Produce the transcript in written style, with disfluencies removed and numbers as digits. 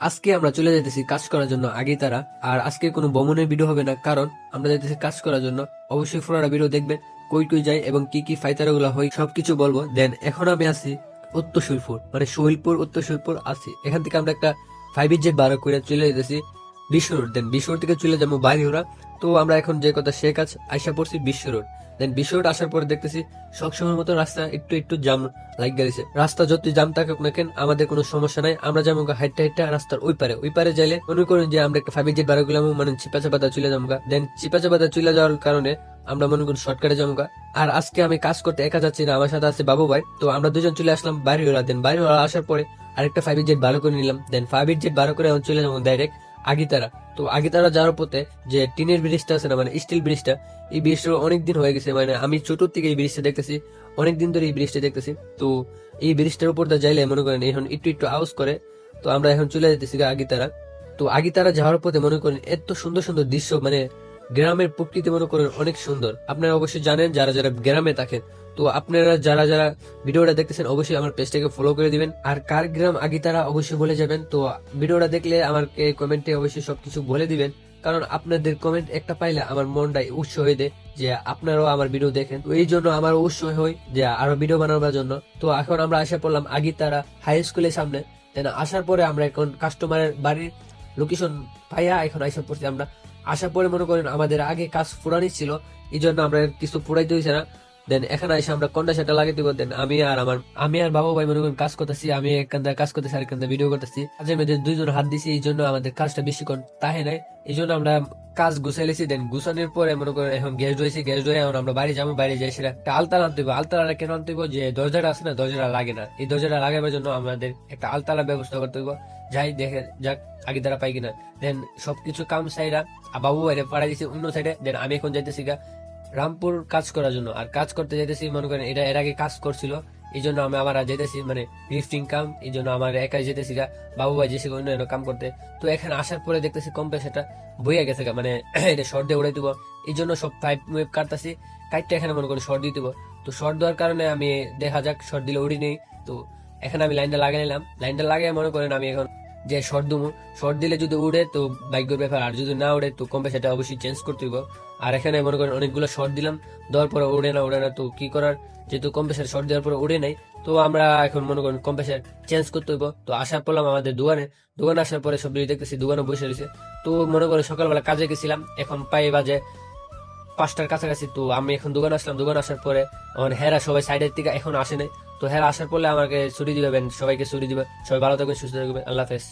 আজকে আমরা চলে যাইতেছি কাজ করার জন্য আগে তারা। আর আজকে কোনো ভ্রমণের ভিডিও হবে না, কারণ আমরা যাইতেছি কাজ করার জন্য। অবশ্যই পুরোটা ভিডিও দেখবেন, কই কই যাই এবং কি কি ফাইতারা গুলা হয় সবকিছু বলবো। দেন এখন আমি আছি উত্তর শৈলপুর, মানে শৈলপুর উত্তর শৈলপুর আছি। এখান থেকে আমরা একটা 5 ভাড়া করে চলে যেতেছি বিশ্ব রোড। দেন বিশ্ব রোড থেকে চলে যাবো বাড়িওরা। তো আমরা এখন যে কথা সে কাজ আইসা পড়ছি বিশ্ব রোড। দেন বিশ্ব রোড আসার পরে দেখতেছি সবসময় মতো রাস্তা একটু একটু জাম লাইক গেছে। রাস্তা যতই জাম থাকুক না কেন আমাদের কোনো সমস্যা নাই। আমরা যেমন হাইটটা হাইটটা রাস্তার ওই পারে যাইলে মনে করেন যে আমরা একটা 5 ভাড়া গুলাম, মানে চিপাচাপাতা চলে যাবো। দেন চিপাচাপাতা চলে যাওয়ার কারণে আমরা মনে করি শর্টকাটে যাবো। আর আজকে আমি কাজ করতে একা যাচ্ছি না, আমার সাথে আছে বাবু ভাই। তো আমরা দুজন চলে আসলাম বাড়িওয়ালা। দেন বাড়িওয়ালা আসার পরে আরেকটা 5 ভাড়া করে নিলাম। দেন 5 ভাড়া করে এখন চলে যাবো ডাইরেক্ট আগিতারা। তো আগিতারা যাওয়ার পথে যে টিনের ব্রিজটা আছে না, মানে স্টিল ব্রিজটা, এই ব্রিজটা অনেকদিন হয়ে গেছে। মানে আমি ছোট থেকে এই ব্রিজটা দেখতেছি, অনেকদিন ধরে এই ব্রিজটা দেখতেছি। তো এই ব্রিজটার উপর দিয়ে যাইলে মনে করেন এখন একটু একটু আওয়াজ করে। তো আমরা এখন চলে যেতেছি আগিতারা। তো আগিতারা যাওয়ার পথে মনে করেন এত সুন্দর সুন্দর দৃশ্য, মানে গ্রামের প্রকৃতি মনে করেন অনেক সুন্দর। আপনারা অবশ্যই জানেন যারা যারা গ্রামে থাকেন। তো আপনারা যারা যারা ভিডিওটা দেখতেছেন অবশ্যই আমার পেজটাকে ফলো করে দিবেন। আর কার গ্রাম আগিতারা অবশ্যই বলে যাবেন। তো ভিডিওটা দেখলে আমাকে কমেন্টে অবশ্যই সবকিছু বলে দিবেন, কারণ আপনাদের কমেন্ট একটা পাইলে আমার মনটাই উৎস হয়ে দেয় যে আপনারাও আমার ভিডিও দেখেন। তো এই জন্য আমার উৎস হয় যে আরো ভিডিও বানানোর জন্য। তো এখন আমরা আসা পড়লাম আগিতারা হাই স্কুলের সামনে। আসার পরে আমরা এখন কাস্টমারের বাড়ির লোকেশন পাইয়া এখন আসা পড়ছি আমরা। আসার পরে মনে করেন আমাদের আগে কাজ ফুরানি ছিল, এই জন্য আমরা কিছু ফুরাইতে হয়েছে না। দেন এখানে এসে আমরা কন্ডা লাগিয়ে দিব। দেন আমি আর বাবু ভাই মনে করেন কাজ করতেছি। আমি একখান কাজ করতেছি আর একখান ভিডিও করতেছি। কাজের মধ্যে দুইজন হাত দিছি, এই জন্য আমাদের কাজটা বেশিক্ষণ তাহে নাই। এই জন্য আমরা কাজ গুছাইলেছি। দেন গুছানোর পরে মনে করেন এখন গ্যাস ধরেছি, গ্যাস ধরে এখন আমরা বাড়ি যাবো। বাড়ি যাই সেটা একটা আলতারা আনতে হবে। আলতারা কেন আনতে হবে? যে দরজাটা আছে না, দরজাটা লাগে না। এই দরজাটা লাগাবার জন্য আমাদের একটা আলতারা ব্যবস্থা করতে হবে। যাই দেখে যাক আগে দ্বারা পাই কিনা। দেন সবকিছু কাম সাইরা বাবু বাইরে পাড়াই দিছি অন্য সাইডে। দেন আমি এখন যাইতেছি রামপুর কাজ করার জন্য। আর কাজ করতে যাইতেছি মনে করেন এটা এর আগে কাজ করছিল, এই জন্য আমি আবার যেতেছি, মানে লিফটিং কাম, এই জন্য আমার একাই যেতেছি বাবু ভাই যেসে অন্য কাম করতে। তো এখানে আসার পরে দেখতেছি কম্প্রেসারটা বইয়া গেছে মানে এটা শর্ট দিয়ে উড়াই দিব। এই জন্য সব পাইপ কাটতেছি, কাটতে এখানে মনে করি শর্ট দিয়ে দিব। তো শর্ট দেওয়ার কারণে আমি দেখা যাক শর্ট দিলে উড়ি নেই। তো এখানে আমি লাইনটা লাগিয়ে নিলাম। লাইনটা লাগিয়ে মনে করেন আমি এখন যে শর্ট দুমু, শর্ট দিলে যদি উড়ে তো ভাগ্যের ব্যাপার, আর যদি না উড়ে তো কম্প্রেসারটা অবশ্যই চেঞ্জ করতে হইব। আর এখানে মনে করেন অনেকগুলো শর্ট দিলাম, দেওয়ার পরে উড়ে না তো কি করার, যেহেতু কম্প্রেসার শর্ট দেওয়ার পরে উড়ে নাই, তো আমরা এখন মনে করেন কম্প্রেসার চেঞ্জ করতে হইব। তো আসার পড়লাম আমাদের দোকানে আসার পরে সব দেখতেছি দোকানে বসে রয়েছে। তো মনে করেন সকালবেলা কাজে গেছিলাম, এখন পায়ে বাজে 5টার কাছাকাছি। তো আমি এখন দোকানে আসলাম। দোকানে আসার পরে আমার হেরা সবাই সাইডের থেকে এখন আসে নাই। তো হেরা আসার পরে আমাকে ছুটি দিবেন, সবাইকে ছুটি দিবে। সবাই ভালো থাকবেন, সুস্থ থাকবেন, আল্লাহ হাফেজ।